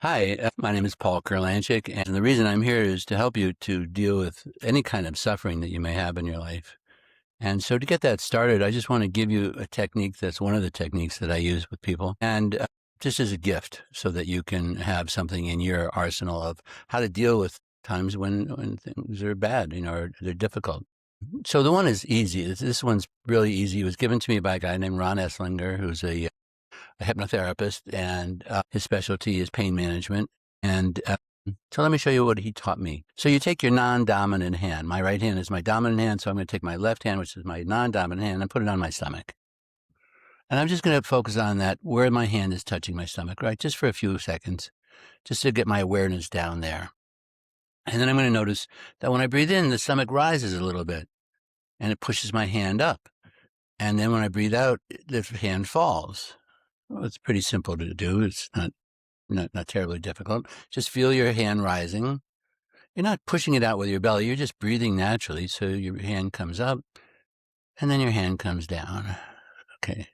Hi, my name is Paul Kurlanchik, and the reason I'm here is to help you to deal with any kind of suffering that you may have in your life. And so to get that started, I just want to give you a technique that's one of the techniques that I use with people, and just as a gift so that you can have something in your arsenal of how to deal with times when things are bad, or they're difficult. So the one is easy. This one's really easy. It was given to me by a guy named Ron Esslinger, who's a hypnotherapist, and his specialty is pain management. And so let me show you what he taught me. So you take your non-dominant hand. My right hand is my dominant hand, so I'm going to take my left hand, which is my non-dominant hand, and put it on my stomach. And I'm just going to focus on that, where my hand is touching my stomach, right? Just for a few seconds, just to get my awareness down there. And then I'm going to notice that when I breathe in, the stomach rises a little bit, and it pushes my hand up. And then when I breathe out, the hand falls. Well, it's pretty simple to do. It's not terribly difficult. Just feel your hand rising. You're not pushing it out with your belly. You're just breathing naturally. So your hand comes up and then your hand comes down. Okay.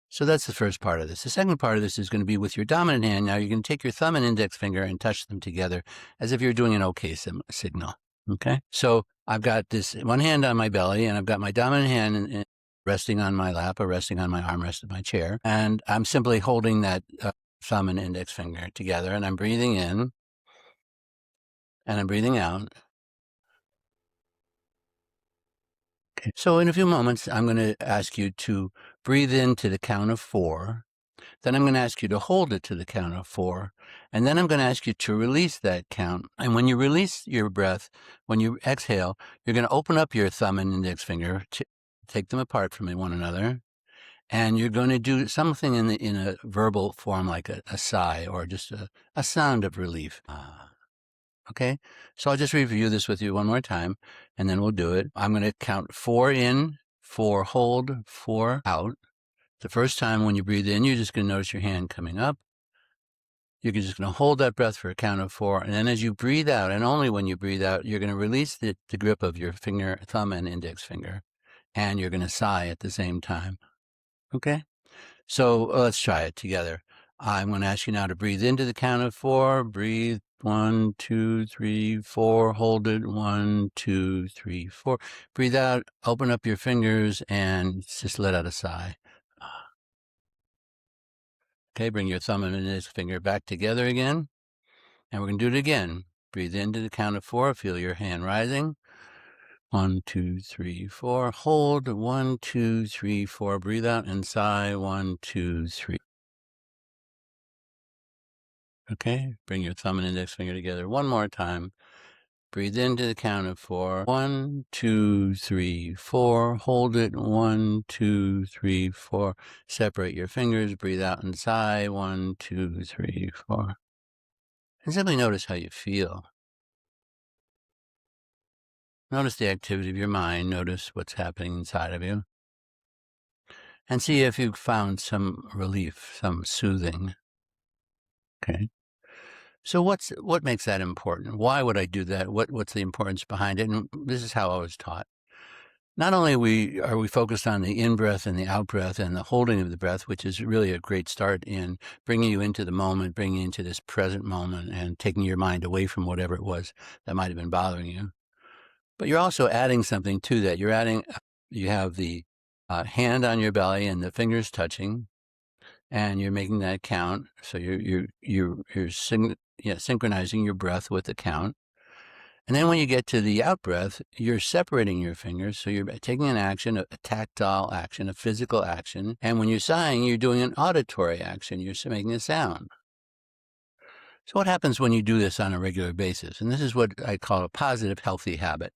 So that's the first part of this. The second part of this is going to be with your dominant hand. Now you're going to take your thumb and index finger and touch them together as if you're doing an OK signal. Okay. So I've got this one hand on my belly and I've got my dominant hand resting on my lap or resting on my armrest of my chair. And I'm simply holding that thumb and index finger together, and I'm breathing in and I'm breathing out. Okay. So in a few moments, I'm going to ask you to breathe in to the count of 4. Then I'm going to ask you to hold it to the count of 4. And then I'm going to ask you to release that count. And when you release your breath, when you exhale, you're going to open up your thumb and index finger, take them apart from one another. And you're going to do something in a verbal form, like a sigh or just a sound of relief. Okay, so I'll just review this with you one more time, and then we'll do it. I'm going to count 4 in, 4 hold, 4 out. The first time when you breathe in, you're just going to notice your hand coming up. You're just going to hold that breath for a count of 4. And then as you breathe out, and only when you breathe out, you're going to release the grip of your thumb and index finger. And you're going to sigh at the same time. Okay? So let's try it together. I'm going to ask you now to breathe into the count of 4. Breathe 1, 2, 3, 4. Hold it 1, 2, 3, 4. Breathe out. Open up your fingers and just let out a sigh. Okay, bring your thumb and index finger back together again. And we're going to do it again. Breathe into the count of 4. Feel your hand rising. 1, 2, 3, 4. Hold 1, 2, 3, 4. Breathe out and sigh. 1, 2, 3. Okay, bring your thumb and index finger together one more time. Breathe into the count of 4. 1, 2, 3, 4. Hold it. 1, 2, 3, 4. Separate your fingers. Breathe out and sigh. 1, 2, 3, 4. And simply notice how you feel. Notice the activity of your mind. Notice what's happening inside of you. And see if you've found some relief, some soothing. Okay. So what makes that important? Why would I do that? What's the importance behind it? And this is how I was taught. Not only are we focused on the in-breath and the out-breath and the holding of the breath, which is really a great start in bringing you into the moment, bringing you into this present moment and taking your mind away from whatever it was that might have been bothering you. But you're also adding something to that. You have the hand on your belly and the fingers touching, and you're making that count. So you're synchronizing your breath with the count. And then when you get to the out breath, you're separating your fingers. So you're taking an action, a tactile action, a physical action. And when you're sighing, you're doing an auditory action. You're making a sound. So what happens when you do this on a regular basis? And this is what I call a positive, healthy habit.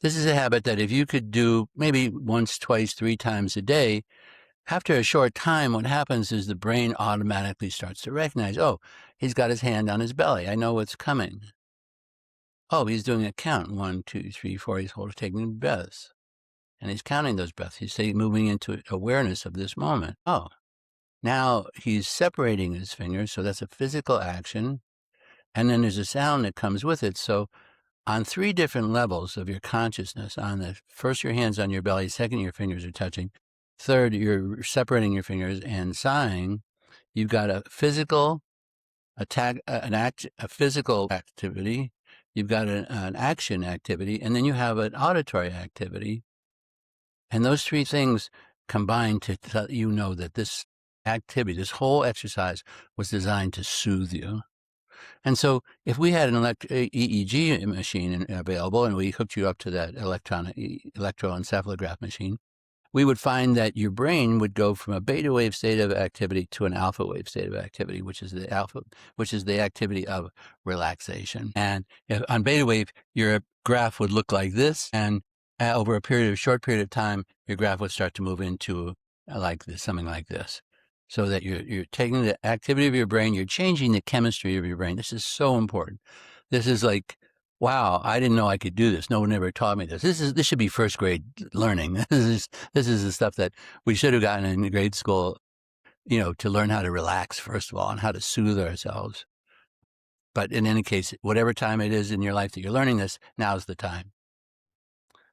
This is a habit that if you could do maybe once, twice, 3 times a day, after a short time, what happens is the brain automatically starts to recognize, oh, he's got his hand on his belly. I know what's coming. Oh, he's doing a count. 1, 2, 3, 4. He's taking breaths. And he's counting those breaths. He's moving into awareness of this moment. Oh, now he's separating his fingers. So that's a physical action. And then there's a sound that comes with it. So on 3 different levels of your consciousness, on the first, your hands on your belly. Second, your fingers are touching. Third, you're separating your fingers and sighing. You've got a physical a physical activity, you've got an action activity, and then you have an auditory activity. And those three things combine to let you know that this activity, this whole exercise, was designed to soothe you. And so if we had an EEG machine available and we hooked you up to that electroencephalograph machine, we would find that your brain would go from a beta wave state of activity to an alpha wave state of activity, which is the activity of relaxation. And on beta wave, your graph would look like this, and over a short period of time, your graph would start to move into something like this. So that you're taking the activity of your brain, you're changing the chemistry of your brain. This is so important. This is like, wow, I didn't know I could do this. No one ever taught me this. This should be first grade learning. This is the stuff that we should have gotten in grade school, to learn how to relax, first of all, and how to soothe ourselves. But in any case, whatever time it is in your life that you're learning this, now's the time.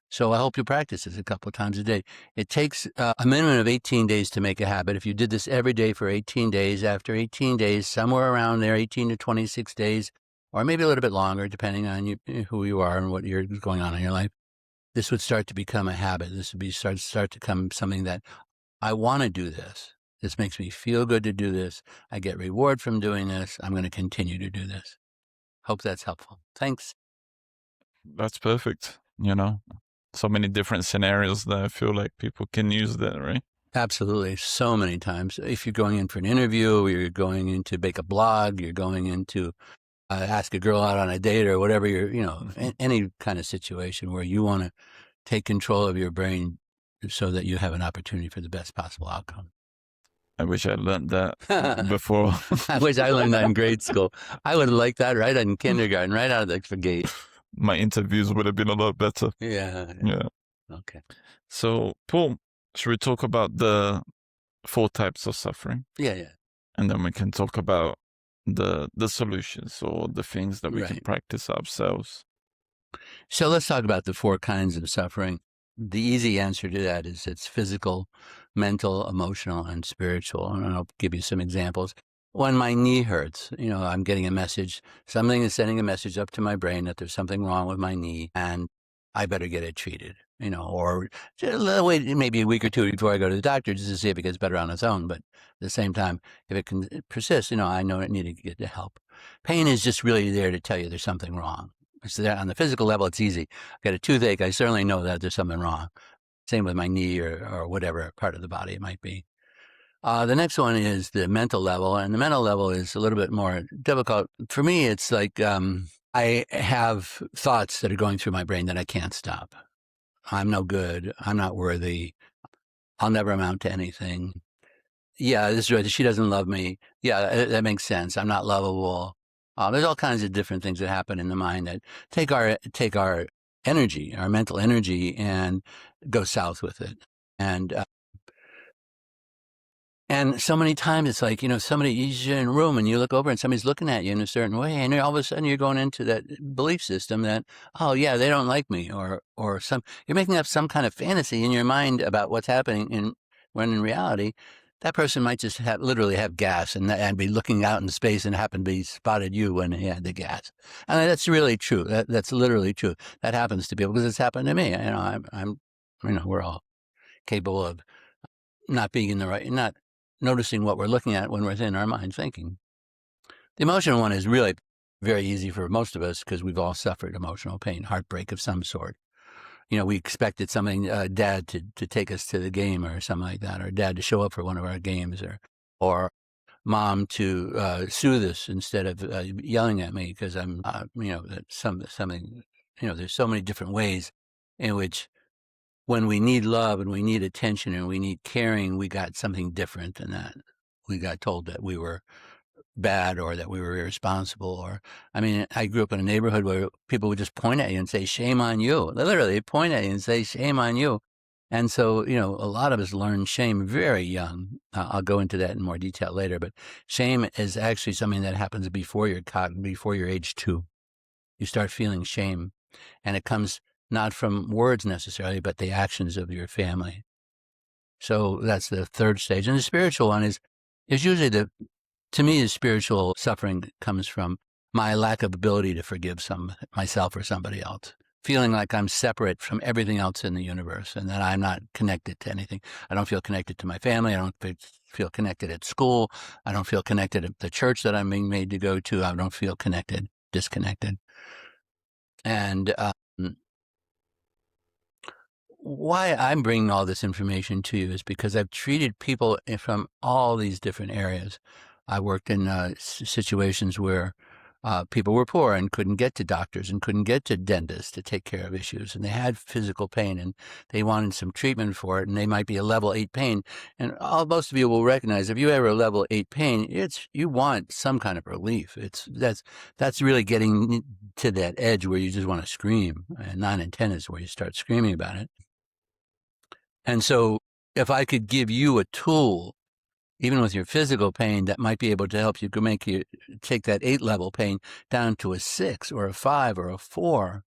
So I hope you practice this a couple of times a day. It takes a minimum of 18 days to make a habit. If you did this every day for 18 days, after 18 days, somewhere around there, 18 to 26 days, or maybe a little bit longer, depending on who you are and what you're going on in your life, this would start to become a habit. This would be start to become something that I want to do this. This makes me feel good to do this. I get reward from doing this. I'm going to continue to do this. Hope that's helpful. Thanks. That's perfect. So many different scenarios that I feel like people can use that, right? Absolutely. So many times. If you're going in for an interview, or you're going in to make a blog, you're going in to ask a girl out on a date or whatever, any kind of situation where you want to take control of your brain so that you have an opportunity for the best possible outcome. I wish I learned that before. I wish I learned that in grade school. I would have liked that right in kindergarten, right out of the gate. My interviews would have been a lot better. Yeah. Okay. So, Paul, should we talk about the 4 types of suffering? Yeah. And then we can talk about the solutions or the things that we can practice ourselves. So let's talk about the 4 kinds of suffering. The easy answer to that is it's physical, mental, emotional, and spiritual. And I'll give you some examples. When my knee hurts, I'm getting a message. Something is sending a message up to my brain that there's something wrong with my knee and I better get it treated, or just wait maybe a week or 2 before I go to the doctor just to see if it gets better on its own. But at the same time, if it can persist, I know I need to get the help. Pain is just really there to tell you there's something wrong. So on the physical level, it's easy. I got a toothache. I certainly know that there's something wrong. Same with my knee or whatever part of the body it might be. The next one is the mental level, and the mental level is a little bit more difficult. For me, it's like I have thoughts that are going through my brain that I can't stop. I'm no good. I'm not worthy. I'll never amount to anything. Yeah, this is right. She doesn't love me. Yeah, that makes sense. I'm not lovable. There's all kinds of different things that happen in the mind that take our energy, our mental energy, and go south with it. And so many times it's like, you're in a room and you look over and somebody's looking at you in a certain way, and all of a sudden you're going into that belief system that, oh yeah, they don't like me, or you're making up some kind of fantasy in your mind about what's happening, when in reality, that person might just literally have gas and be looking out in space and happen to be spotted you when he had the gas. And that's really true. That's literally true. That happens to people because it's happened to me. We're all capable of not being in the right, not noticing what we're looking at when we're in our mind thinking. The emotional one is really very easy for most of us because we've all suffered emotional pain, heartbreak of some sort. We expected something, dad to take us to the game or something like that, or dad to show up for one of our games, or mom to soothe us instead of yelling at me because I'm, something, there's so many different ways in which when we need love and we need attention and we need caring, we got something different than that. We got told that we were bad or that we were irresponsible. I grew up in a neighborhood where people would just point at you and say, shame on you. They literally point at you and say, shame on you. And so, a lot of us learn shame very young. I'll go into that in more detail later, but shame is actually something that happens before you're age 2. You start feeling shame, and it comes not from words necessarily, but the actions of your family. So that's the third stage. And the spiritual one is usually the To me, the spiritual suffering comes from my lack of ability to forgive myself or somebody else. Feeling like I'm separate from everything else in the universe and that I'm not connected to anything. I don't feel connected to my family. I don't feel connected at school. I don't feel connected at the church that I'm being made to go to. I don't feel connected, disconnected. And why I'm bringing all this information to you is because I've treated people from all these different areas. I worked in situations where people were poor and couldn't get to doctors and couldn't get to dentists to take care of issues. And they had physical pain and they wanted some treatment for it. And they might be a level 8 pain. And most of you will recognize if you have a level 8 pain, you want some kind of relief. That's really getting to that edge where you just want to scream. And 9 and 10 is where you start screaming about it. And so if I could give you a tool, even with your physical pain, that might be able to help you make you take that 8 level pain down to a 6 or a 5 or a 4,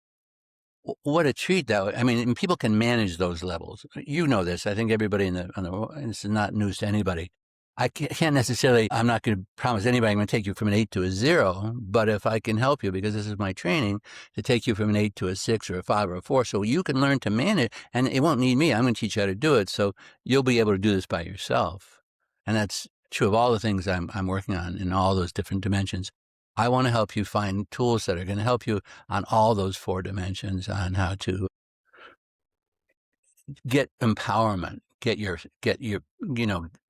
what a treat that would. I mean, people can manage those levels. You know this. I think everybody and this is not news to anybody. I can't necessarily, I'm not going to promise anybody I'm going to take you from an 8 to a 0, but if I can help you, because this is my training, to take you from an 8 to a 6 or a 5 or a 4, so you can learn to manage, and it won't need me. I'm going to teach you how to do it, so you'll be able to do this by yourself. And that's true of all the things I'm working on in all those different dimensions. I want to help you find tools that are going to help you on all those 4 dimensions on how to get empowerment, get your,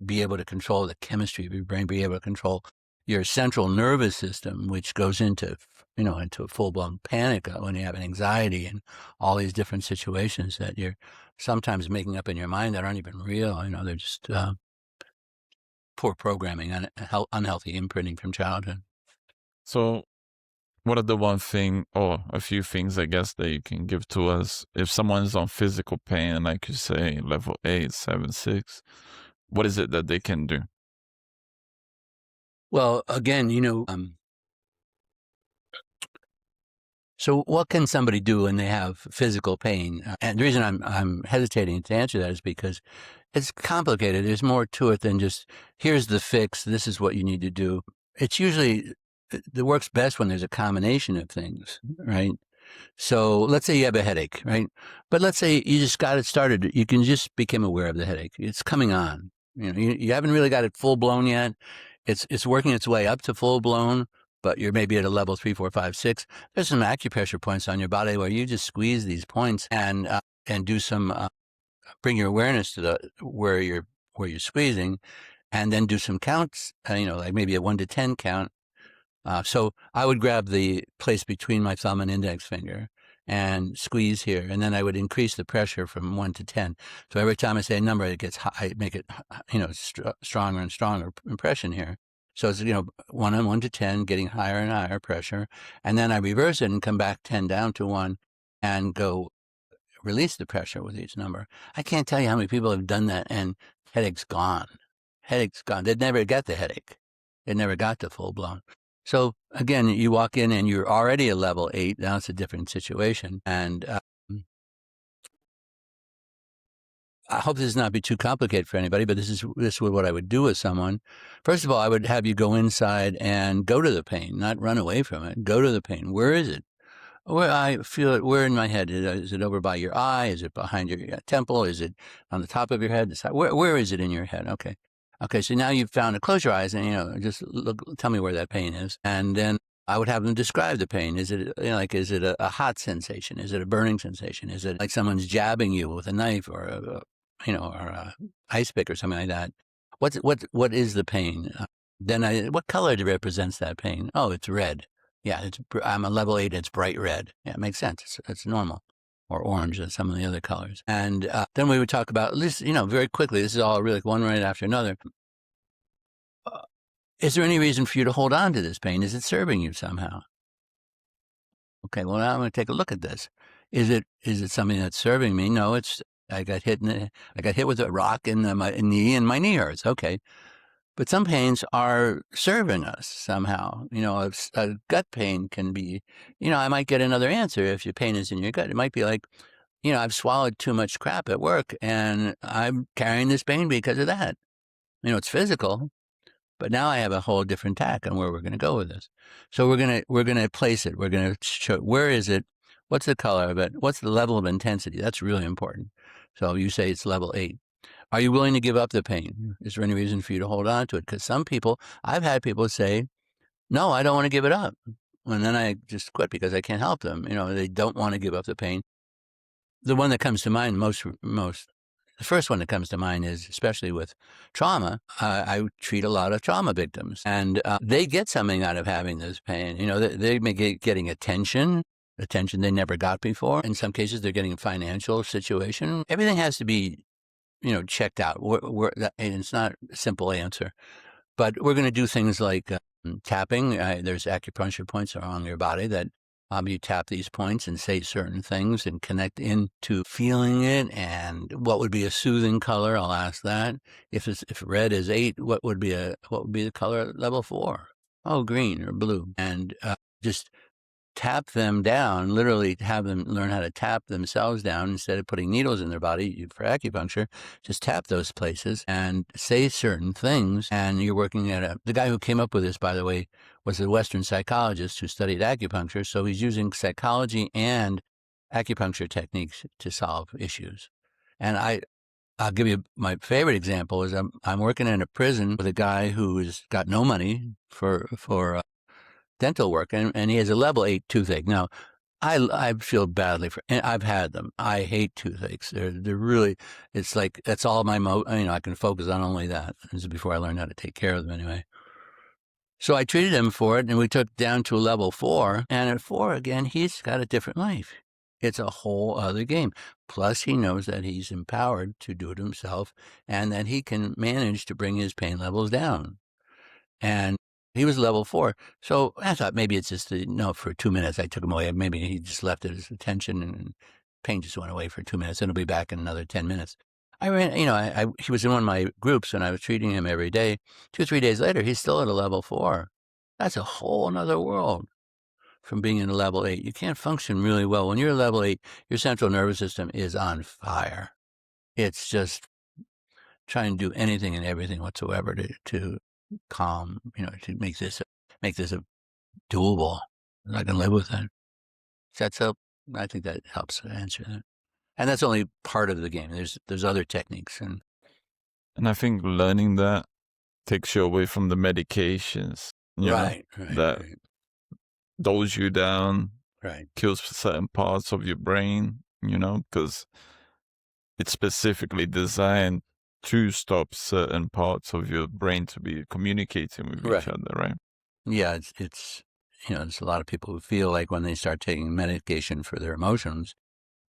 be able to control the chemistry of your brain, be able to control your central nervous system, which goes into a full-blown panic when you have an anxiety and all these different situations that you're sometimes making up in your mind that aren't even real. They're just poor programming and unhealthy imprinting from childhood. So what are the one thing or a few things, I guess, that you can give to us if someone's on physical pain, like you say, level 8, 7, 6, what is it that they can do? Well, again, so what can somebody do when they have physical pain? And the reason I'm hesitating to answer that is because it's complicated. There's more to it than just, here's the fix, this is what you need to do. It's usually, it works best when there's a combination of things, right? So let's say you have a headache, right? But let's say you just got it started. You can just become aware of the headache. It's coming on. You haven't really got it full blown yet. It's working its way up to full blown, but you're maybe at a level 3, 4, 5, 6. There's some acupressure points on your body where you just squeeze these points and do some, bring your awareness to where you're squeezing, and then do some counts, like maybe a 1 to 10 count. So I would grab the place between my thumb and index finger and squeeze here, and then I would increase the pressure from 1 to 10. So every time I say a number, it gets high, I make it, stronger and stronger impression here. So it's, 1 on 1 to 10, getting higher and higher pressure. And then I reverse it and come back 10 down to 1 and go release the pressure with each number. I can't tell you how many people have done that and headache's gone. Headache's gone. They'd never got the headache. It never got to full blown. So again, you walk in and you're already a level 8. Now it's a different situation. And I hope this does not be too complicated for anybody, but this is what I would do with someone. First of all, I would have you go inside and go to the pain, not run away from it. Go to the pain. Where is it? Where I feel it, where in my head? Is it over by your eye? Is it behind your temple? Is it on the top of your head? Where is it in your head? Okay, so now you've found it. Close your eyes and, just look, tell me where that pain is. And then I would have them describe the pain. Is it is it a hot sensation? Is it a burning sensation? Is it like someone's jabbing you with a knife or a ice pick or something like that? What is the pain? Then what color represents that pain? Oh, it's red. Yeah, I'm a level 8. It's bright red. Yeah, it makes sense. It's normal. Or orange and some of the other colors. And then we would talk about, at least, very quickly, this is all really one right after another. Is there any reason for you to hold on to this pain? Is it serving you somehow? Okay, well, now I'm going to take a look at this. Is it something that's serving me? No, I got hit with a rock in my knee and my knee hurts. Okay. But some pains are serving us somehow. A gut pain can be, I might get another answer if your pain is in your gut. It might be like, I've swallowed too much crap at work and I'm carrying this pain because of that. It's physical, But now I have a whole different tack on where we're going to go with this. So we're going to place it. We're going to show, where is it? What's the color of it? What's the level of intensity? That's really important. So you say it's level 8. Are you willing to give up the pain? Is there any reason for you to hold on to it? Because some people, I've had people say, no, I don't want to give it up. And then I just quit because I can't help them. They don't want to give up the pain. The one that comes to mind the first one that comes to mind is, especially with trauma, I treat a lot of trauma victims, and they get something out of having this pain. They may get getting attention they never got before. In some cases, they're getting a financial situation. Everything has to be, checked out. And it's not a simple answer. But we're going to do things like tapping. There's acupuncture points along your body that you tap these points and say certain things and connect into feeling it. And what would be a soothing color? I'll ask that. If red is 8, what would be the color at level 4? Oh, green or blue. And just tap them down, literally have them learn how to tap themselves down instead of putting needles in their body for acupuncture. Just tap those places and say certain things. And you're working at the guy who came up with this, by the way, was a Western psychologist who studied acupuncture. So he's using psychology and acupuncture techniques to solve issues. And I'll give you my favorite example is I'm working in a prison with a guy who's got no money for dental work, and he has a level 8 toothache. Now, I feel badly and I've had them. I hate toothaches. They're really, it's like, that's all I can focus on only that. This is before I learned how to take care of them anyway. So I treated him for it, and we took down to a level 4, and at 4, again, he's got a different life. It's a whole other game. Plus, he knows that he's empowered to do it himself and that he can manage to bring his pain levels down. And he was level 4. So I thought maybe it's just, for 2 minutes I took him away. Maybe he just left his attention and pain just went away for 2 minutes. And he'll be back in another 10 minutes. He was in one of my groups and I was treating him every day. 2 or 3 days later, he's still at a level 4. That's a whole another world from being in a level 8. You can't function really well. When you're a level 8, your central nervous system is on fire. It's just trying to do anything and everything whatsoever to calm, to make this doable. I can live with it. I think that helps answer that. And that's only part of the game. There's other techniques. And I think learning that takes you away from the medications, right, that dulls you down, right, kills certain parts of your brain, because it's specifically designed to stop certain parts of your brain to be communicating with each other, right? Yeah, it's there's a lot of people who feel like when they start taking medication for their emotions,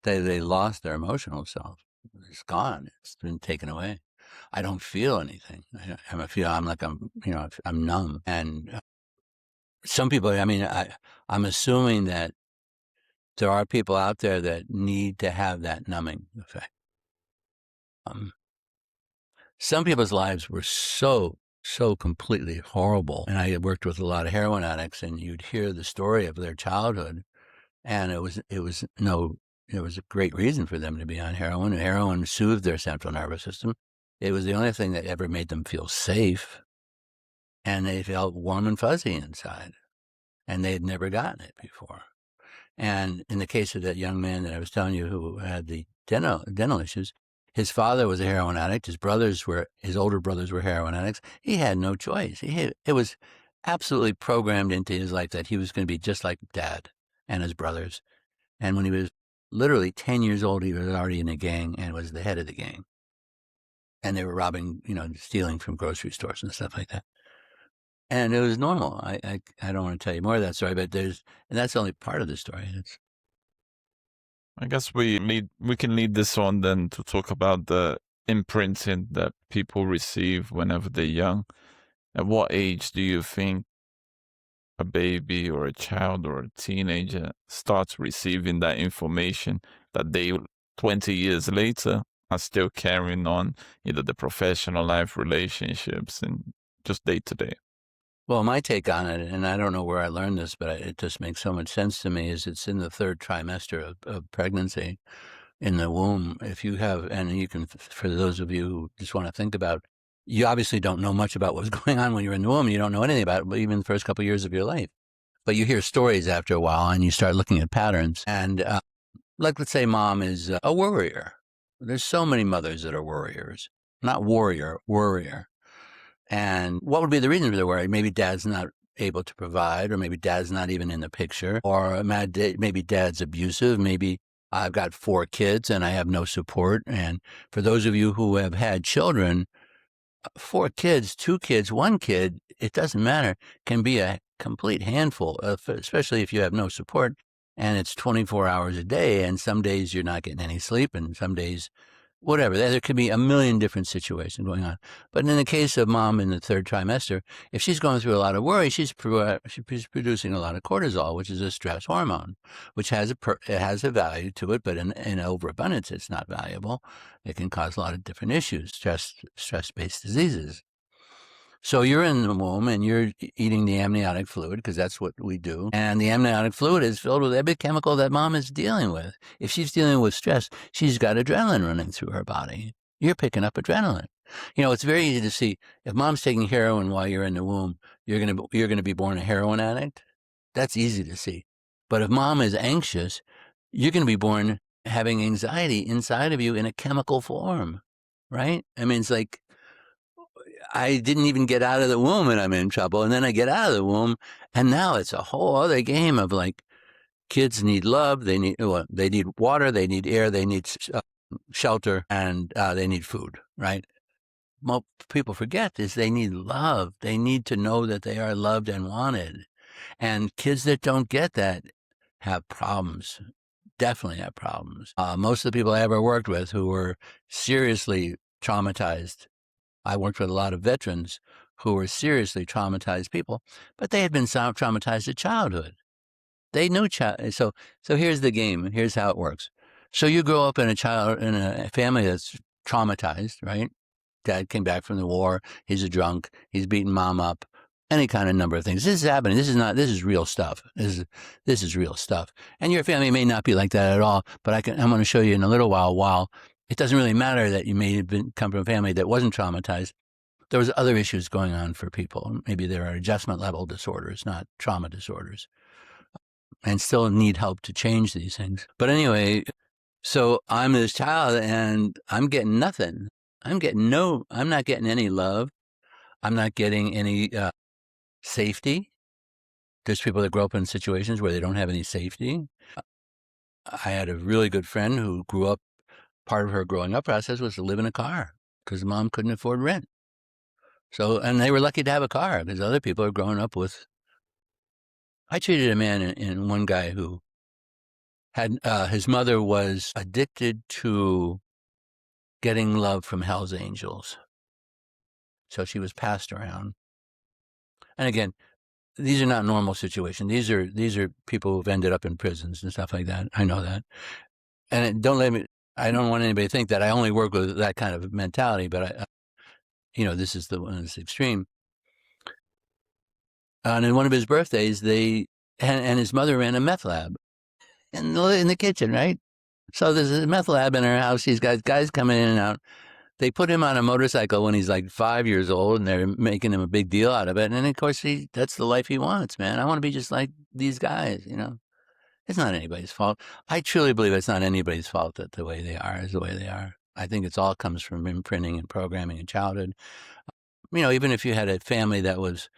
they lost their emotional self. It's gone. It's been taken away. I don't feel anything. I'm numb. And some people, I'm assuming that there are people out there that need to have that numbing effect. Some people's lives were so completely horrible. And I worked with a lot of heroin addicts, and you'd hear the story of their childhood, and it was a great reason for them to be on heroin. Heroin soothed their central nervous system. It was the only thing that ever made them feel safe, and they felt warm and fuzzy inside, and they had never gotten it before. And in the case of that young man that I was telling you who had the dental issues, his father was a heroin addict. His older brothers were heroin addicts. He had no choice. It was absolutely programmed into his life that he was going to be just like Dad and his brothers. And when he was literally 10 years old, he was already in a gang and was the head of the gang. And they were robbing, stealing from grocery stores and stuff like that. And it was normal. I don't want to tell you more of that story, but and that's only part of the story. I guess we can lead this on then to talk about the imprinting that people receive whenever they're young. At what age do you think a baby or a child or a teenager starts receiving that information that they 20 years later are still carrying on, either the professional life, relationships, and just day to day? Well, my take on it, and I don't know where I learned this, but it just makes so much sense to me, is it's in the 3rd trimester of pregnancy in the womb. If you have, and you can, for those of you who just want to think about you obviously don't know much about what was going on when you were in the womb. You don't know anything about it, even the first couple of years of your life. But you hear stories after a while, and you start looking at patterns. And like, let's say mom is a worrier. There's so many mothers that are worriers, not warrior, worrier. And what would be the reason for the worry? Maybe dad's not able to provide, or maybe dad's not even in the picture, or maybe dad's abusive. Maybe I've got 4 kids and I have no support. And for those of you who have had children, 4 kids, 2 kids, 1 kid, it doesn't matter, can be a complete handful, especially if you have no support and it's 24 hours a day. And some days you're not getting any sleep, and some days whatever. There could be a million different situations going on. But in the case of mom in the 3rd trimester, if she's going through a lot of worry, she's producing a lot of cortisol, which is a stress hormone, which has a value to it, but in overabundance, it's not valuable. It can cause a lot of different issues, stress-based diseases. So you're in the womb and you're eating the amniotic fluid, because that's what we do. And the amniotic fluid is filled with every chemical that mom is dealing with. If she's dealing with stress, she's got adrenaline running through her body. You're picking up adrenaline. It's very easy to see if mom's taking heroin while you're in the womb, you're going to be born a heroin addict. That's easy to see. But if mom is anxious, you're going to be born having anxiety inside of you in a chemical form, right? I mean, it's like, I didn't even get out of the womb and I'm in trouble. And then I get out of the womb, and now it's a whole other game of like, kids need love. They need water. They need air. They need shelter, and they need food, right? Most people forget this. They need love. They need to know that they are loved and wanted. And kids that don't get that have problems. Definitely have problems. Most of the people I ever worked with who were seriously traumatized, I worked with a lot of veterans who were seriously traumatized people, but they had been traumatized at childhood. They knew so here's the game. Here's how it works. So you grow up in a family that's traumatized, right? Dad came back from the war. He's a drunk. He's beating mom up. Any kind of number of things. This is happening. This is real stuff. This is real stuff. And your family may not be like that at all, but I'm going to show you in a little while. It doesn't really matter that you may have come from a family that wasn't traumatized. There was other issues going on for people. Maybe there are adjustment level disorders, not trauma disorders, and still need help to change these things. But anyway, so I'm this child and I'm getting nothing. I'm not getting any love. I'm not getting any safety. There's people that grow up in situations where they don't have any safety. I had a really good friend who grew up, part of her growing up process was to live in a car because mom couldn't afford rent. So, and they were lucky to have a car because other people are growing up with. I treated a man in one guy who had, his mother was addicted to getting love from Hell's Angels. So she was passed around. And again, these are not normal situations. These are people who've ended up in prisons and stuff like that. I know that. And I don't want anybody to think that I only work with that kind of mentality, but this is the one that's extreme. And in one of his birthdays, and his mother ran a meth lab in the kitchen, right? So there's a meth lab in her house. He's got guys coming in and out. They put him on a motorcycle when he's like 5 years old, and they're making him a big deal out of it. And of course, that's the life he wants, man. I want to be just like these guys, It's not anybody's fault. I truly believe it's not anybody's fault that the way they are is the way they are. I think it's all comes from imprinting and programming in childhood. Even if you had a family that was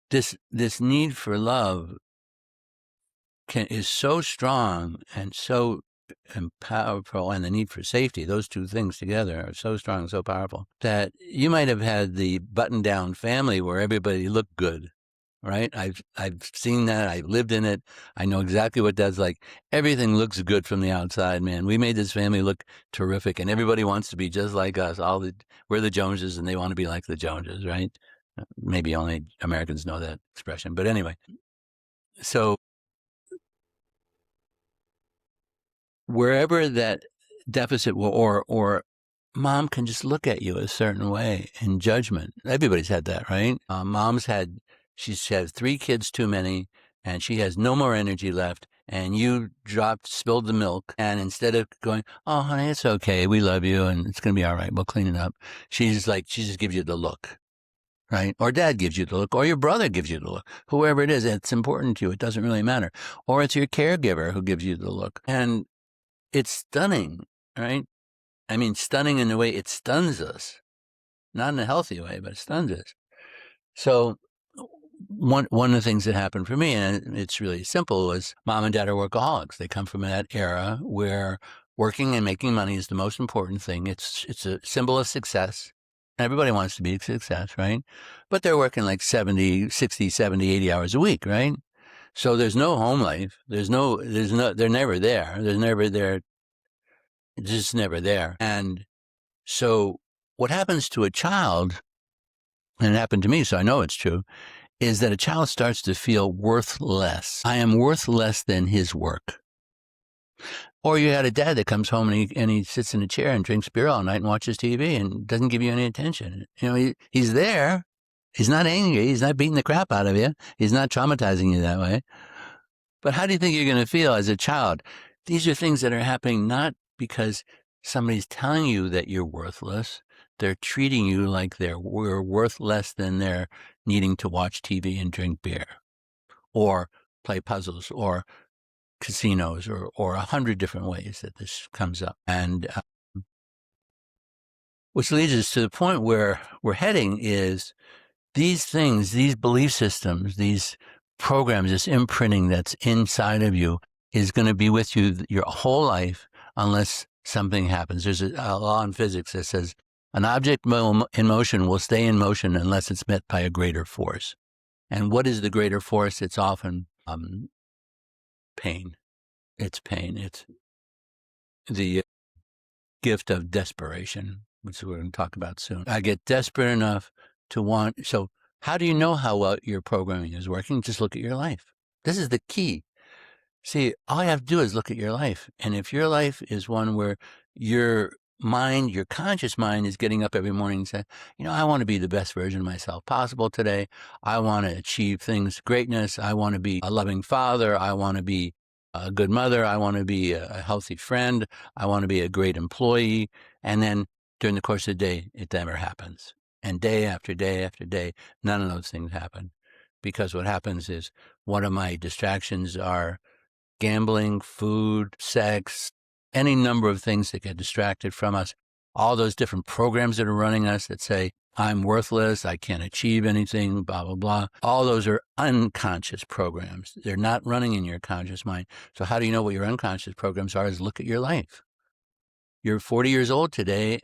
this need for love is so strong and so powerful, and the need for safety, those two things together are so strong and so powerful that you might have had the button-down family where everybody looked good, right? I've seen that. I've lived in it. I know exactly what that's like. Everything looks good from the outside, man. We made this family look terrific, and everybody wants to be just like us. We're the Joneses, and they want to be like the Joneses, right? Maybe only Americans know that expression, but anyway. So wherever that deficit or mom can just look at you a certain way in judgment. Everybody's had that, right? She's had 3 kids too many, and she has no more energy left, and you spilled the milk, and instead of going, "Oh, honey, it's okay, we love you, and it's going to be all right, we'll clean it up," she just gives you the look, right? Or dad gives you the look, or your brother gives you the look, whoever it is, it's important to you, it doesn't really matter. Or it's your caregiver who gives you the look. And it's stunning, right? I mean, stunning in the way it stuns us, not in a healthy way, but it stuns us. So one of the things that happened for me, and it's really simple, was mom and dad are workaholics. They come from that era where working and making money is the most important thing. It's a symbol of success. Everybody wants to be a success, right? But they're working like 70, 60, 70, 80 hours a week, right? So there's no home life. They're never there. It's just never there. And so what happens to a child, and it happened to me, so I know it's true, is that a child starts to feel worthless. I am worth less than his work. Or you had a dad that comes home and he sits in a chair and drinks beer all night and watches TV and doesn't give you any attention. He's there. He's not angry. He's not beating the crap out of you. He's not traumatizing you that way. But how do you think you're going to feel as a child? These are things that are happening not because somebody's telling you that you're worthless. They're treating you like we're worth less than they're needing to watch TV and drink beer or play puzzles or casinos or 100 different ways that this comes up. And which leads us to the point where we're heading is these things, these belief systems, these programs, this imprinting that's inside of you is going to be with you your whole life unless something happens. There's a law in physics that says an object in motion will stay in motion unless it's met by a greater force. And what is the greater force? It's often pain. It's pain. It's the gift of desperation, which we're going to talk about soon. I get desperate enough to want. So how do you know how well your programming is working? Just look at your life. This is the key. See, all you have to do is look at your life. And if your life is one where your mind, your conscious mind is getting up every morning and saying, I want to be the best version of myself possible today. I want to achieve things, greatness. I want to be a loving father. I want to be a good mother. I want to be a healthy friend. I want to be a great employee. And then during the course of the day, it never happens. And day after day after day, none of those things happen. Because what happens is one of my distractions are gambling, food, sex, any number of things that get distracted from us. All those different programs that are running us that say, I'm worthless, I can't achieve anything, blah, blah, blah. All those are unconscious programs. They're not running in your conscious mind. So how do you know what your unconscious programs are? Is look at your life. You're 40 years old today.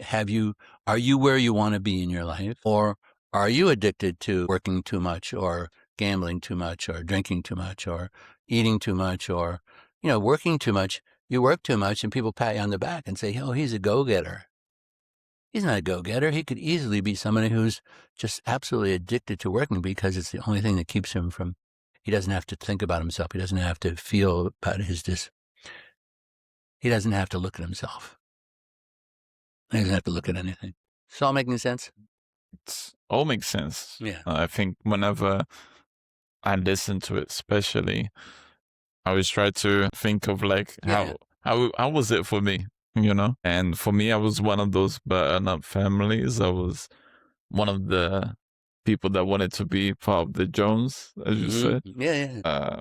Are you where you want to be in your life? Or are you addicted to working too much or gambling too much or drinking too much or eating too much or, working too much? You work too much and people pat you on the back and say, oh, he's a go-getter. He's not a go-getter. He could easily be somebody who's just absolutely addicted to working because it's the only thing that keeps him from, he doesn't have to think about himself. He doesn't have to feel about he doesn't have to look at himself. He doesn't have to look at anything. It's all making sense? It all makes sense. Yeah. I think whenever I listen to it, especially, I always try to think of how was it for me, And for me, I was one of those burnout families. I was one of the people that wanted to be part of the Jones, as you said. Yeah.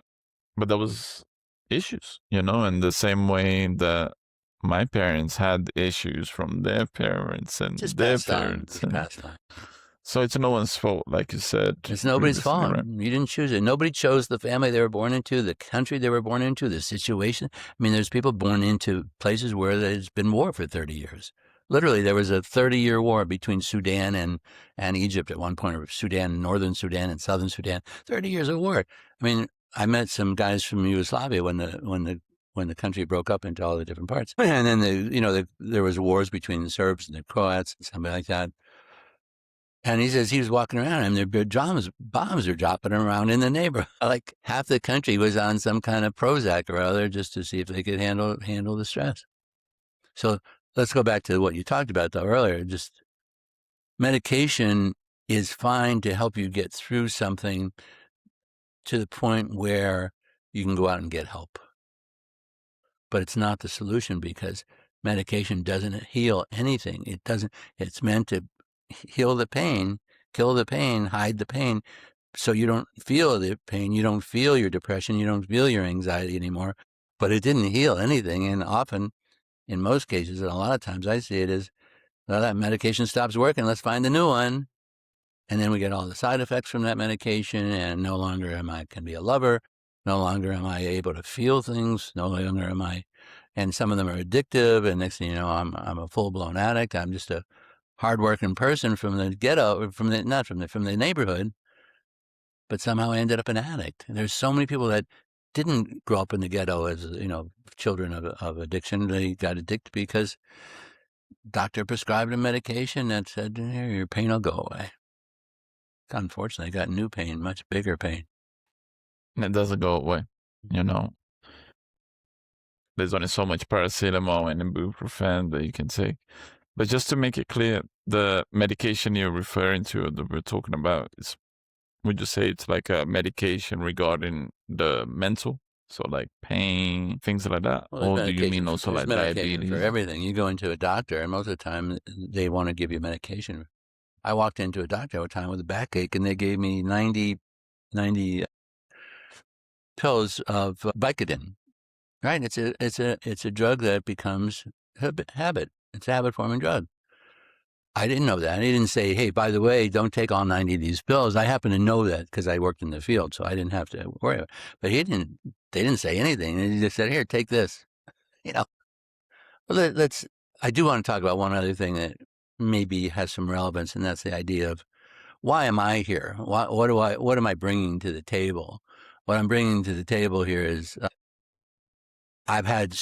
But there was issues, in the same way that my parents had issues from their parents and Just their passed on. parents. Just passed on. So it's no one's fault, like you said. It's nobody's previously, fault. right? You didn't choose it. Nobody chose the family they were born into, the country they were born into, the situation. I mean, there's people born into places where there's been war for 30 years. Literally, there was a 30-year war between Sudan and Egypt at one point, or Sudan, northern Sudan and southern Sudan. 30 years of war. I mean, I met some guys from Yugoslavia when the country broke up into all the different parts. And then there was wars between the Serbs and the Croats and something like that. And he says he was walking around and their bombs are dropping around in the neighborhood. Like half the country was on some kind of Prozac or other just to see if they could handle the stress. So let's go back to what you talked about though earlier. Just medication is fine to help you get through something to the point where you can go out and get help. but it's not the solution, because medication doesn't heal anything. It doesn't. It's meant to heal the pain, kill the pain, hide the pain, so you don't feel the pain, you don't feel your depression, you don't feel your anxiety anymore. But it didn't heal anything, and often, in most cases, and a lot of times I see it as, well, that medication stops working, let's find a new one. And then we get all the side effects from that medication, and no longer can be a lover, no longer am I able to feel things, no longer am I, and some of them are addictive, and next thing you know, I'm a full-blown addict. I'm just a hardworking person from the ghetto, from the neighborhood, but somehow I ended up an addict. And there's so many people that didn't grow up in the ghetto as, children of addiction. They got addicted because doctor prescribed a medication that said, here, your pain will go away. Unfortunately, I got new pain, much bigger pain. And it doesn't go away, There's only so much paracetamol and ibuprofen that you can take. But just to make it clear, the medication you're referring to, that we're talking about, would you say it's like a medication regarding the mental? So like pain, things like that? Well, or do you mean also like diabetes? For everything. You go into a doctor, and most of the time they want to give you medication. I walked into a doctor one time with a backache, and they gave me 90 pills of Vicodin. Right? It's a drug that becomes habit. It's a habit-forming drug. I didn't know that. He didn't say, hey, by the way, don't take all 90 of these pills. I happen to know that because I worked in the field, so I didn't have to worry about it. But they didn't say anything. He just said, here, take this. Well, I do want to talk about one other thing that maybe has some relevance, and that's the idea of, why am I here? What am I bringing to the table? What I'm bringing to the table here is, I've had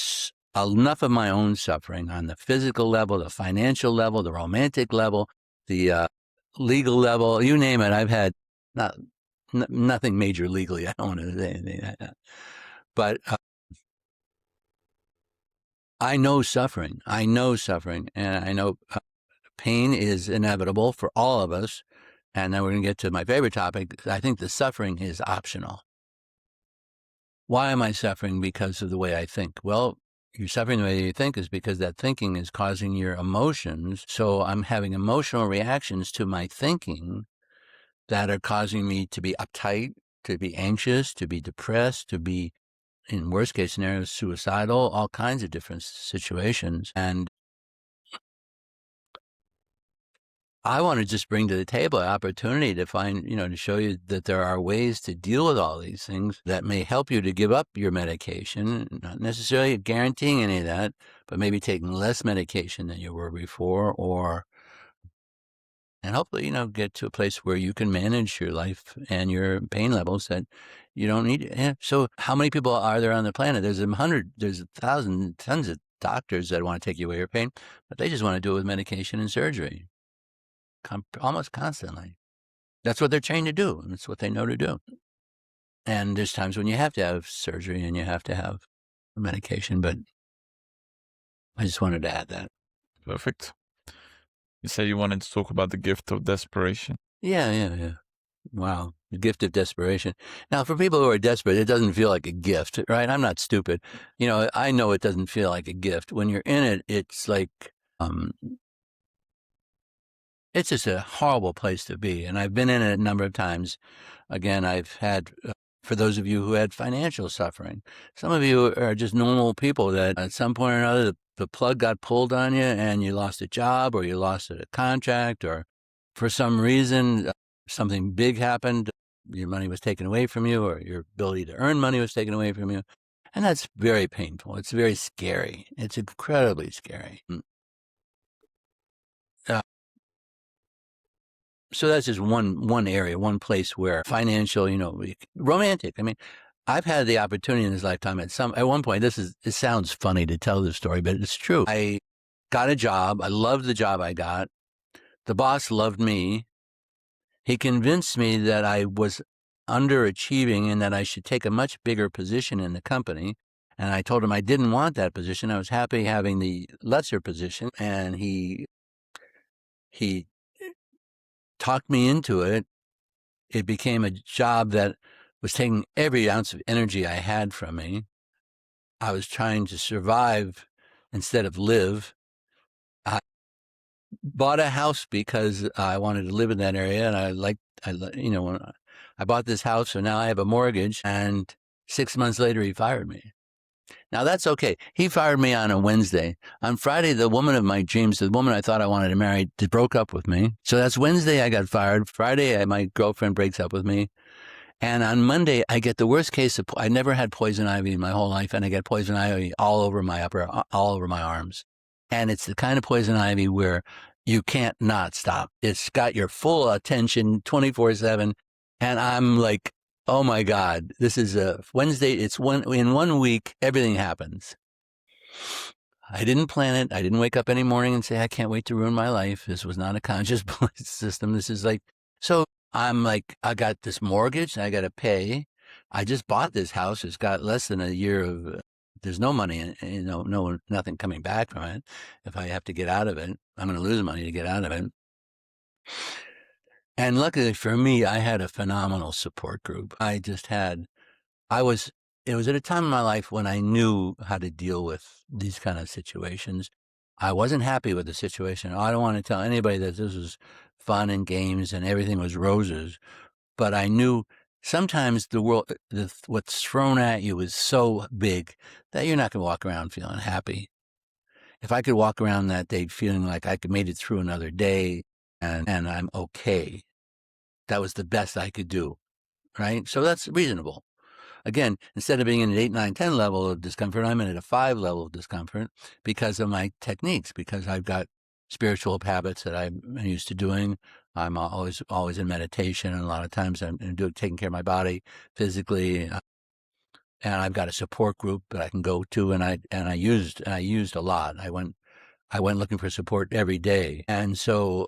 enough of my own suffering on the physical level, the financial level, the romantic level, the legal level, you name it. I've had nothing major legally. I don't want to say anything like that. But I know suffering. And I know pain is inevitable for all of us. And then we're going to get to my favorite topic. I think the suffering is optional. Why am I suffering? Because of the way I think. Well, you're suffering the way you think is because that thinking is causing your emotions. So I'm having emotional reactions to my thinking that are causing me to be uptight, to be anxious, to be depressed, to be, in worst case scenarios, suicidal, all kinds of different situations. And I want to just bring to the table an opportunity to find, to show you that there are ways to deal with all these things that may help you to give up your medication, not necessarily guaranteeing any of that, but maybe taking less medication than you were before, and hopefully, get to a place where you can manage your life and your pain levels that you don't need. So how many people are there on the planet? There's 1,000, tons of doctors that want to take away your pain, but they just want to do it with medication and surgery. Almost constantly. That's what they're trained to do. And it's what they know to do. And there's times when you have to have surgery and you have to have medication, but I just wanted to add that. Perfect. You said you wanted to talk about the gift of desperation. Yeah. Wow. The gift of desperation. Now, for people who are desperate, it doesn't feel like a gift, right? I'm not stupid. I know it doesn't feel like a gift. When you're in it, it's like, it's just a horrible place to be. And I've been in it a number of times. Again, I've had, for those of you who had financial suffering, some of you are just normal people that at some point or another, the plug got pulled on you and you lost a job, or you lost a contract, or for some reason, something big happened. Your money was taken away from you, or your ability to earn money was taken away from you. And that's very painful. It's very scary. It's incredibly scary. So that's just one area, one place where financial, romantic. I mean, I've had the opportunity in this lifetime at one point, it sounds funny to tell this story, but it's true. I got a job. I loved the job I got. The boss loved me. He convinced me that I was underachieving and that I should take a much bigger position in the company. And I told him I didn't want that position. I was happy having the lesser position. And he talked me into it. It became a job that was taking every ounce of energy I had from me. I was trying to survive instead of live. I bought a house because I wanted to live in that area, and when I bought this house, so now I have a mortgage, and 6 months later, he fired me. Now, that's okay. He fired me on a Wednesday. On Friday, the woman of my dreams, the woman I thought I wanted to marry, broke up with me. So that's Wednesday I got fired. Friday, my girlfriend breaks up with me. And on Monday, I get the worst case of, I never had poison ivy in my whole life, and I get poison ivy all over my arms. And it's the kind of poison ivy where you can't not stop. It's got your full attention 24/7. And I'm like, oh my God, this is a Wednesday. In 1 week, everything happens. I didn't plan it. I didn't wake up any morning and say, I can't wait to ruin my life. This was not a conscious system. This is like, so I'm like, I got this mortgage and I got to pay. I just bought this house. It's got less than a year of, there's no money, nothing coming back from it. If I have to get out of it, I'm going to lose money to get out of it. And luckily for me, I had a phenomenal support group. It was at a time in my life when I knew how to deal with these kind of situations. I wasn't happy with the situation. I don't want to tell anybody that this was fun and games and everything was roses, but I knew sometimes the world, what's thrown at you is so big that you're not going to walk around feeling happy. If I could walk around that day feeling like I could made it through another day and I'm okay, that was the best I could do, right? So that's reasonable. Again, instead of being in an 8, 9, 10 level of discomfort, I'm in at a 5 level of discomfort because of my techniques, because I've got spiritual habits that I'm used to doing. I'm always in meditation, and a lot of times I'm taking care of my body physically, and I've got a support group that I can go to, and I used a lot. I went looking for support every day, and so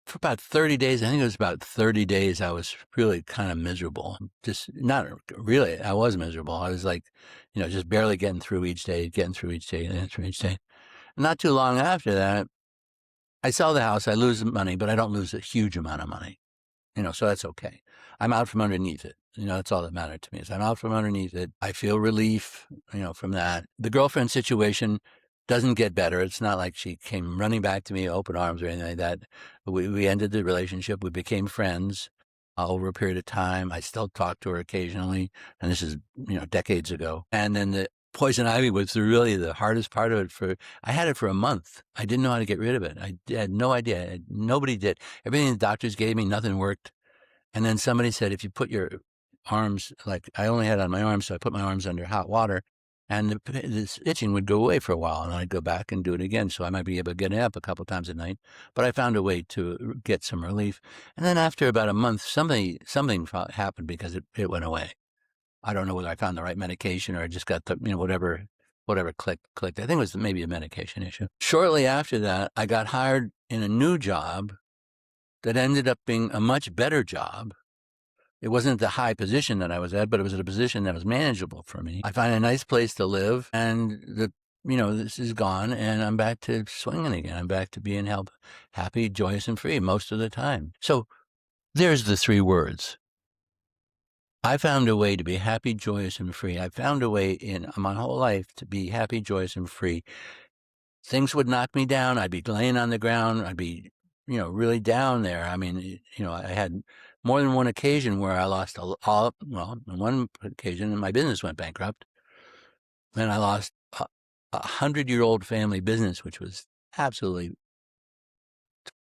for about 30 days, I think it was about 30 days, I was really kind of miserable. Just not really, I was miserable. I was like, just barely getting through each day. Not too long after that, I sell the house, I lose money, but I don't lose a huge amount of money, so that's okay. I'm out from underneath it. That's all that mattered to me is I'm out from underneath it. I feel relief, from that. The girlfriend situation doesn't get better. It's not like she came running back to me, open arms or anything like that. We ended the relationship. We became friends over a period of time. I still talk to her occasionally, and this is, decades ago. And then the poison ivy was really the hardest part of it. I had it for a month. I didn't know how to get rid of it. I had no idea. Nobody did. Everything the doctors gave me, nothing worked. And then somebody said, if you put your arms, like I only had it on my arms, so I put my arms under hot water, and this itching would go away for a while, and I'd go back and do it again. So I might be able to get up a couple times a night, but I found a way to get some relief. And then after about a month, something happened because it went away. I don't know whether I found the right medication or I just got the, whatever clicked. I think it was maybe a medication issue. Shortly after that, I got hired in a new job that ended up being a much better job. It wasn't the high position that I was at, but it was at a position that was manageable for me. I find a nice place to live, and this is gone, and I'm back to swinging again. I'm back to being happy, joyous, and free most of the time. So there's the 3 words. I found a way to be happy, joyous, and free. I found a way in my whole life to be happy, joyous, and free. Things would knock me down. I'd be laying on the ground. I'd be, really down there. I mean, I had more than one occasion where I lost on one occasion, my business went bankrupt. And I lost a 100-year-old family business, which was absolutely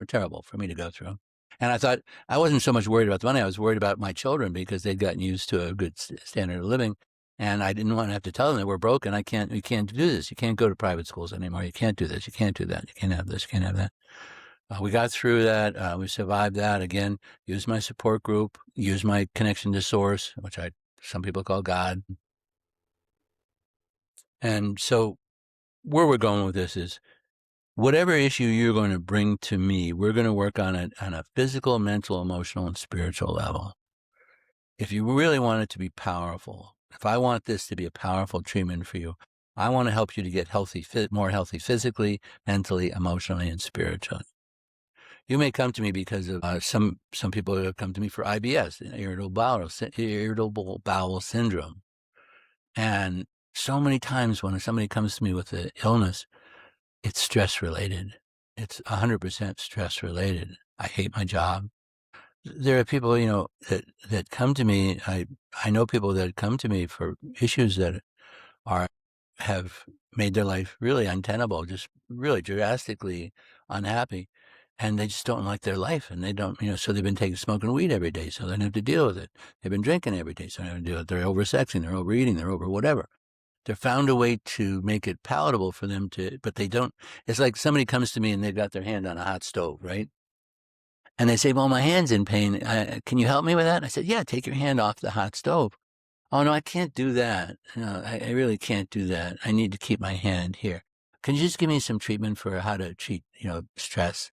terrible for me to go through. And I thought I wasn't so much worried about the money. I was worried about my children because they'd gotten used to a good standard of living. And I didn't want to have to tell them that we're broke and you can't do this. You can't go to private schools anymore. You can't do this. You can't do that. You can't have this. You can't have that. We got through that. We survived that. Again, used my support group, used my connection to source, which some people call God. And so where we're going with this is whatever issue you're going to bring to me, we're going to work on it on a physical, mental, emotional, and spiritual level. If you really want it to be powerful, if I want this to be a powerful treatment for you, I want to help you to get more healthy physically, mentally, emotionally, and spiritually. You may come to me because of some people have come to me for IBS, irritable bowel syndrome. And so many times when somebody comes to me with an illness, it's stress related. It's 100% stress related. I hate my job. There are people, that come to me. I know people that come to me for issues that have made their life really untenable, just really drastically unhappy, and they just don't like their life, and they don't, so they've been smoking weed every day, so they don't have to deal with it. They've been drinking every day, so they don't have to deal with it. They're oversexing, they're overeating, they're over whatever. They're found a way to make it palatable for them but they don't. It's like somebody comes to me and they've got their hand on a hot stove, right? And they say, well, my hand's in pain. Can you help me with that? I said, yeah, take your hand off the hot stove. Oh, no, I can't do that. No, I really can't do that. I need to keep my hand here. Can you just give me some treatment for how to treat, stress?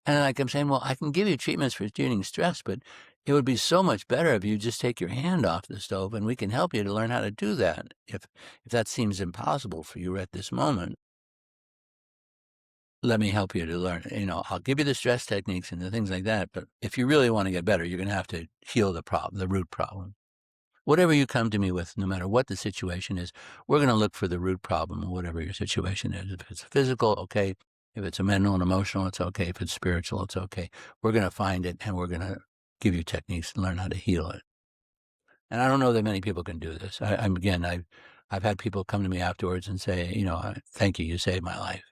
And like I'm saying, well, I can give you treatments for treating stress, but it would be so much better if you just take your hand off the stove, and we can help you to learn how to do that. If that seems impossible for you at this moment, let me help you to learn. I'll give you the stress techniques and the things like that. But if you really want to get better, you're going to have to heal the root problem. Whatever you come to me with, no matter what the situation is, we're going to look for the root problem of whatever your situation is. If it's physical, okay. If it's a mental and emotional, it's okay. If it's spiritual, it's okay. We're going to find it, and we're going to give you techniques and learn how to heal it. And I don't know that many people can do this. I've had people come to me afterwards and say, thank you, you saved my life.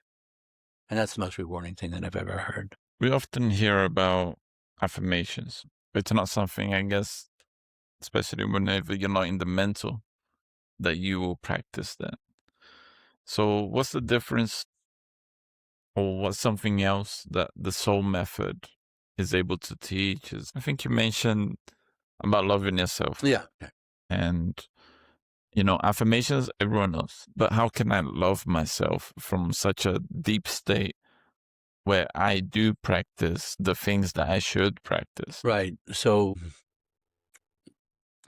And that's the most rewarding thing that I've ever heard. We often hear about affirmations. It's not something, I guess, especially whenever you're not in the mental, that you will practice that. So what's the difference, or what's something else that the soul method is able to teach? I think you mentioned about loving yourself. Yeah. And, affirmations, everyone knows. But how can I love myself from such a deep state where I do practice the things that I should practice? Right. So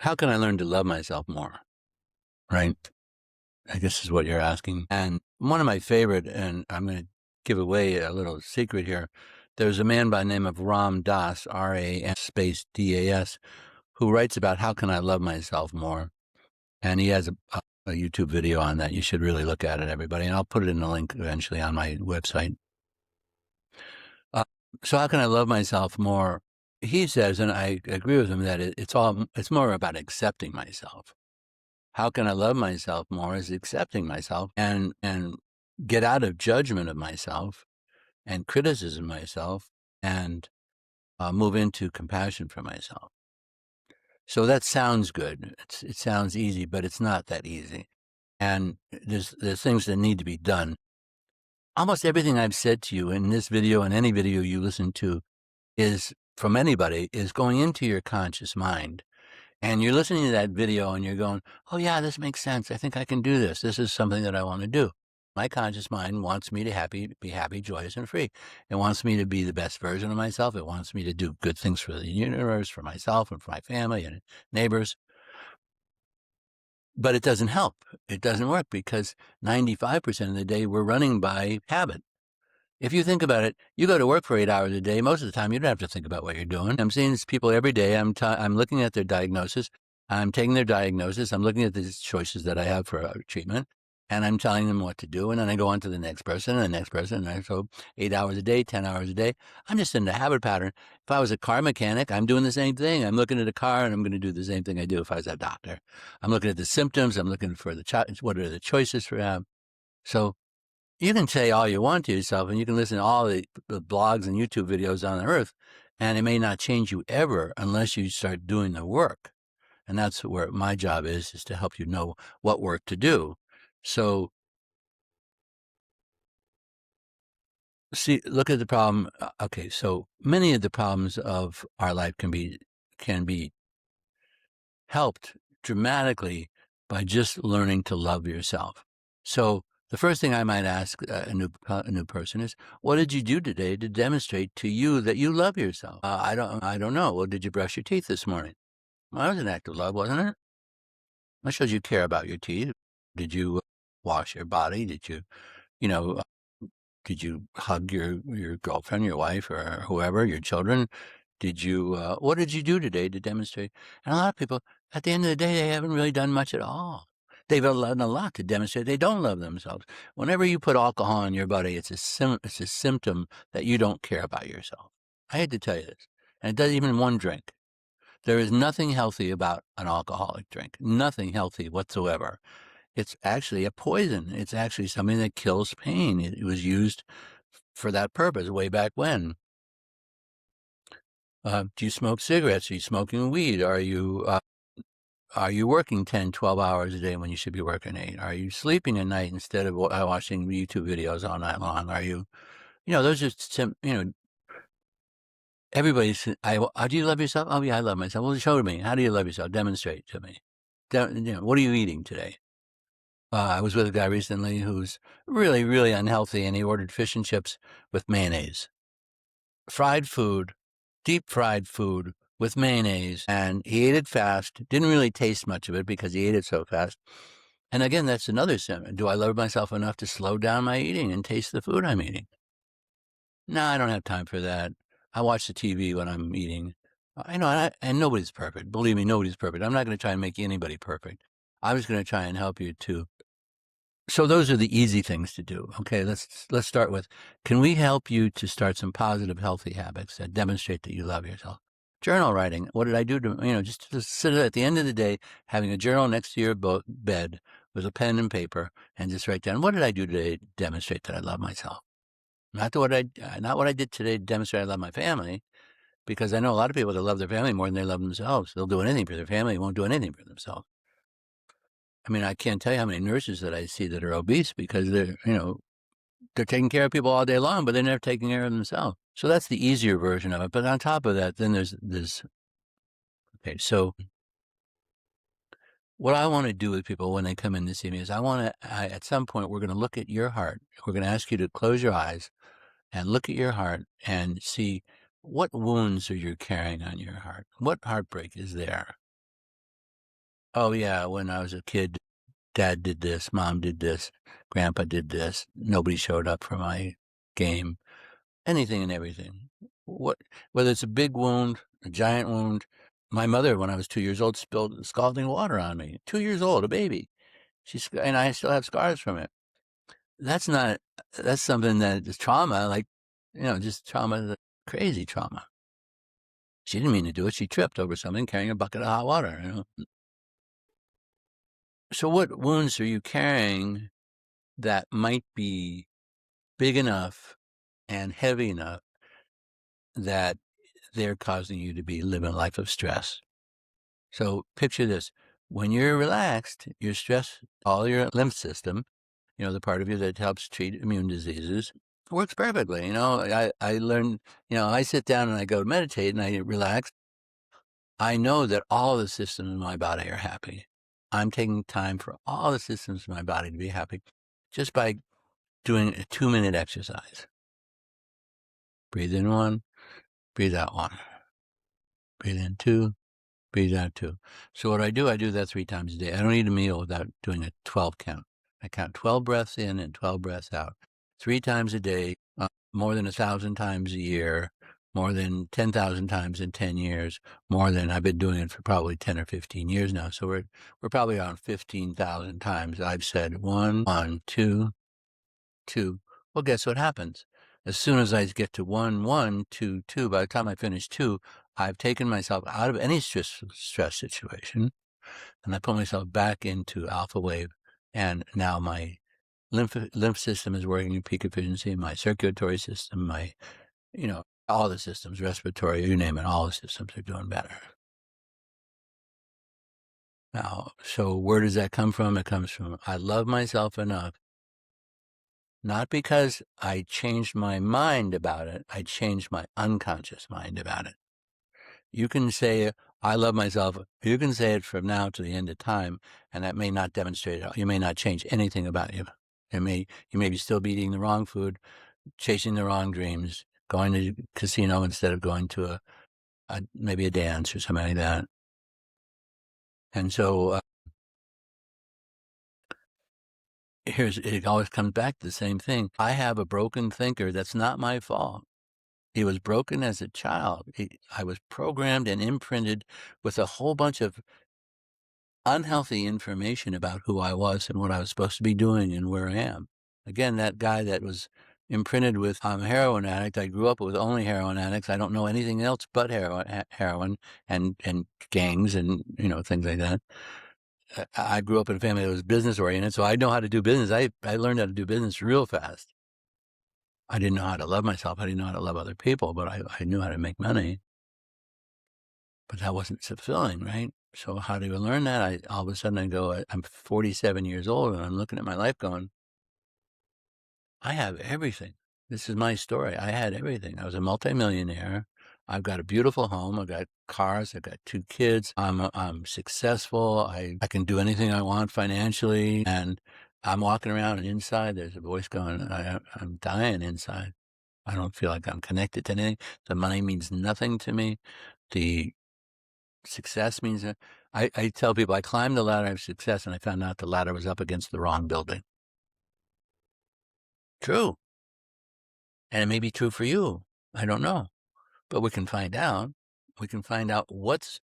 how can I learn to love myself more? Right. I guess is what you're asking. And one of my favorite, and I'm going to give away a little secret here. There's a man by the name of Ram Dass, R-A-M space D-A-S, who writes about how can I love myself more. And he has a YouTube video on that. You should really look at it, everybody. And I'll put it in the link eventually on my website. So how can I love myself more? He says, and I agree with him, that it's more about accepting myself. How can I love myself more is accepting myself and get out of judgment of myself and criticism of myself and move into compassion for myself. So that sounds good. It sounds easy, but it's not that easy. And there's things that need to be done. Almost everything I've said to you in this video and any video you listen to is from anybody is going into your conscious mind. And you're listening to that video and you're going, oh yeah, this makes sense. I think I can do this. This is something that I want to do. My conscious mind wants me to be happy, joyous, and free. It wants me to be the best version of myself. It wants me to do good things for the universe, for myself, and for my family and neighbors. But it doesn't help. It doesn't work because 95% of the day we're running by habit. If you think about it, you go to work for 8 hours a day. Most of the time, you don't have to think about what you're doing. I'm seeing these people every day. I'm looking at their diagnosis. I'm taking their diagnosis. I'm looking at the choices that I have for treatment, and I'm telling them what to do. And then I go on to the next person and the next person. And so 8 hours a day, 10 hours a day. I'm just in a habit pattern. If I was a car mechanic, I'm doing the same thing. I'm looking at a car, and I'm going to do the same thing I do if I was a doctor. I'm looking at the symptoms. I'm looking for what are the choices for them. So you can say all you want to yourself, and you can listen to all the blogs and YouTube videos on the earth, and it may not change you ever unless you start doing the work. And that's where my job is to help you know what work to do. So see, look at the problem. Okay, so many of the problems of our life can be helped dramatically by just learning to love yourself. So the first thing I might ask a new person is, what did you do today to demonstrate to you that you love yourself? I don't know. Well, did you brush your teeth this morning? Well, that was an act of love, wasn't it? That shows you care about your teeth. Did you wash your body? Did you, Did you hug your girlfriend, your wife, or whoever, your children? Did you, what did you do today to demonstrate? And a lot of people, at the end of the day, they haven't really done much at all. They've done a lot to demonstrate they don't love themselves. Whenever you put alcohol in your body, it's a symptom that you don't care about yourself. I hate to tell you this. And it does even one drink. There is nothing healthy about an alcoholic drink. Nothing healthy whatsoever. It's actually a poison. It's actually something that kills pain. It was used for that purpose way back when. Do you smoke cigarettes? Are you smoking weed? Are you working 10, 12 hours a day when you should be working 8? Are you sleeping at night instead of watching YouTube videos all night long? Are you, those are everybody's, how do you love yourself? Oh yeah, I love myself. Well, show me. How do you love yourself? Demonstrate to me. What are you eating today? I was with a guy recently who's really, really unhealthy, and he ordered fish and chips with mayonnaise. Fried food, deep fried food with mayonnaise, and he ate it fast. Didn't really taste much of it because he ate it so fast. And again, that's another symptom. Do I love myself enough to slow down my eating and taste the food I'm eating? No, I don't have time for that. I watch the TV when I'm eating. I know, and nobody's perfect. Believe me, nobody's perfect. I'm not going to try and make anybody perfect. I'm just going to try and help you to. So those are the easy things to do. Okay, let's start with, can we help you to start some positive, healthy habits that demonstrate that you love yourself? Journal writing. What did I do to, just to sit at the end of the day, having a journal next to your bed with a pen and paper, and just write down, what did I do today to demonstrate that I love myself? Not what I did today to demonstrate I love my family, because I know a lot of people that love their family more than they love themselves. They'll do anything for their family, won't do anything for themselves. I mean, I can't tell you how many nurses that I see that are obese because they're taking care of people all day long, but they're never taking care of themselves. So that's the easier version of it. But on top of that, then there's okay, so what I want to do with people when they come in to see me is at some point, we're going to look at your heart. We're going to ask you to close your eyes and look at your heart and see what wounds are you carrying on your heart? What heartbreak is there? Oh, yeah, when I was a kid, Dad did this, Mom did this, Grandpa did this, nobody showed up for my game, anything and everything. Whether it's a big wound, a giant wound. My mother, when I was 2 years old, spilled scalding water on me. 2 years old, a baby. And I still have scars from it. That's something that is trauma, like, just trauma, crazy trauma. She didn't mean to do it. She tripped over something carrying a bucket of hot water, So what wounds are you carrying that might be big enough and heavy enough that they're causing you to be living a life of stress? So picture this. When you're relaxed, your stress, all your lymph system, the part of you that helps treat immune diseases, works perfectly. I learned, I sit down and I go meditate and I relax. I know that all the systems in my body are happy. I'm taking time for all the systems in my body to be happy just by doing a 2-minute exercise. Breathe in 1, breathe out 1. Breathe in 2, breathe out 2. So what I do that 3 times a day. I don't eat a meal without doing a 12 count. I count 12 breaths in and 12 breaths out. 3 times a day, more than 1,000 times a year, more than 10,000 times in 10 years, more than I've been doing it for probably 10 or 15 years now. So we're probably around 15,000 times I've said 1, 1, 2, 2. Well, guess what happens? As soon as I get to 1, 1, 2, 2, by the time I finish 2, I've taken myself out of any stress situation, and I put myself back into alpha wave, and now my lymph system is working in peak efficiency, my circulatory system, my, all the systems, respiratory, you name it, all the systems are doing better. Now, so where does that come from? It comes from, I love myself enough, not because I changed my mind about it, I changed my unconscious mind about it. You can say, I love myself. You can say it from now to the end of time, and that may not demonstrate it. You may not change anything about you. You may be still be eating the wrong food, chasing the wrong dreams, going to the casino instead of going to maybe a dance or something like that. And so it always comes back to the same thing. I have a broken thinker. That's not my fault. He was broken as a child. I was programmed and imprinted with a whole bunch of unhealthy information about who I was and what I was supposed to be doing and where I am. Again, that guy that was imprinted with, I'm a heroin addict. I grew up with only heroin addicts. I don't know anything else but heroin and gangs and, things like that. I grew up in a family that was business oriented, so I know how to do business. I learned how to do business real fast. I didn't know how to love myself. I didn't know how to love other people, but I knew how to make money. But that wasn't fulfilling, right? So how do you learn that? All of a sudden I go, I'm 47 years old and I'm looking at my life going, I have everything. This is my story. I had everything. I was a multimillionaire. I've got a beautiful home. I've got cars. I've got 2 kids. I'm successful. I can do anything I want financially. And I'm walking around and inside there's a voice going, I'm dying inside. I don't feel like I'm connected to anything. The money means nothing to me. The success means I tell people I climbed the ladder of success and I found out the ladder was up against the wrong building. True. And it may be true for you. I don't know. But we can find out. We can find out what's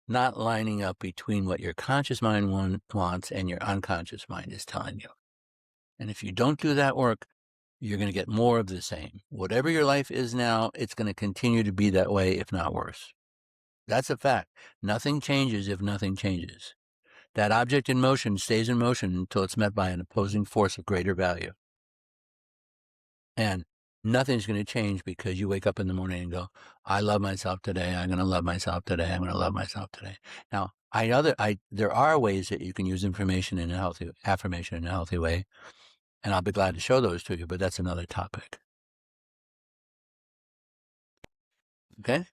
not lining up between what your conscious mind wants and your unconscious mind is telling you. And if you don't do that work, you're going to get more of the same. Whatever your life is now, it's going to continue to be that way, if not worse. That's a fact. Nothing changes if nothing changes. That object in motion stays in motion until it's met by an opposing force of greater value. And nothing's going to change because you wake up in the morning and go, I love myself today. I'm going to love myself today. I'm going to love myself today. Now, there are ways that you can use affirmation in a healthy way. And I'll be glad to show those to you, but that's another topic. Okay?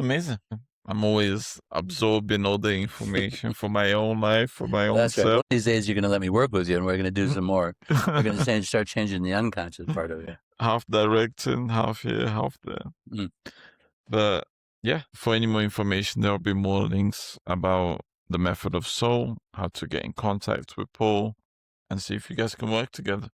Amazing. I'm always absorbing all the information for my own life, for my own That's right. self. One of these days you're going to let me work with you and we're going to do some more. We're going to start changing the unconscious part of it. Half direction, half here, half there. But yeah, for any more information, there'll be more links about the method of soul, how to get in contact with Paul, and see if you guys can work together.